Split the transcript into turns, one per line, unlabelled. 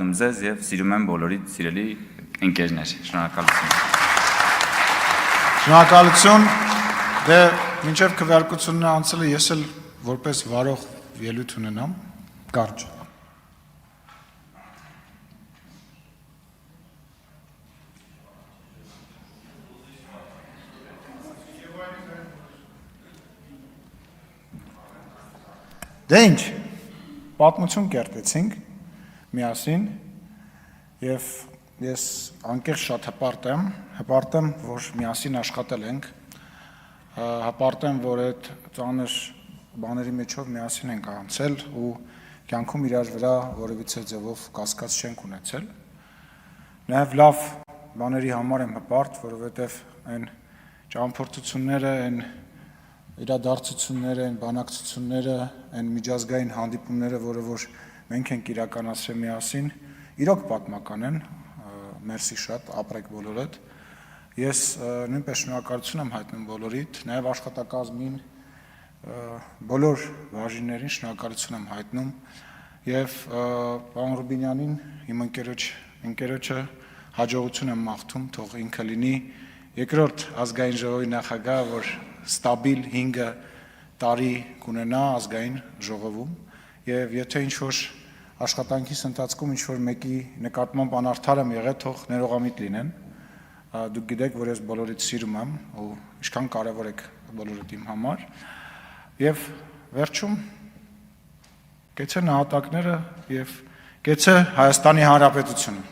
շնորհակալություն ձեզ եւ սիրում եմ բոլորիդ սիրելի ընկերներ։ Շնորհակալություն։
Շնորհակալություն։ Դե մինչև քվեարկությունն անցել է, ես էլ որպես վարող ելույթ ունենամ։ Կարճ։ Դե ինչ, պատմություն կերտեցինք միասին եւ ես անկեղծ շատ հպարտ եմ, որ միասին աշխատել ենք, հպարտ եմ, որ այդ ծանր բաների մեջով միասին ենք անցել ու կյանքում իրար վրա որևիցե ձևով կասկած չենք ունեցել։ Նաեւ լավ բաների համար եմ հպարտ, որովհետեւ այն ճամփորդությունները, այն իրադարձությունները, այն բանակցությունները, այն միջազգային հանդիպումները, որը որ մենք ենք իրականացրել միասին, իրոք պատմական են, մերսի շատ, ապրեք բոլորդ։ Ես նույնպես շնորհակալություն եմ հայտնում բոլորիդ, նաև աշխատակազմին, բոլոր բաժիններին շնորհակալություն եմ հայտնում եւ պարոն Ռուբինյանին, իմ ընկերոջը հաջողություն եմ մաղթում, թող ինքը լինի երկրորդ ազգային ժողովի նախագահ, որ ստաբիլ 5 տարի կունենա ազգային ժողովում եւ եթե ինչ-որ աշխատանքիս ընթացքում ինչ-որ մեկի նկատմամբ անարդար եմ եղել, թող ներողամիտ լինեն։ Դուք գիտեք, որ ես բոլորիդ սիրում եմ ու ինչքան կարևոր եք բոլորիդ իմ համար։ Եվ վերջում կեցե նահատակները եւ կեցե Հայաստանի Հանրապետությունը։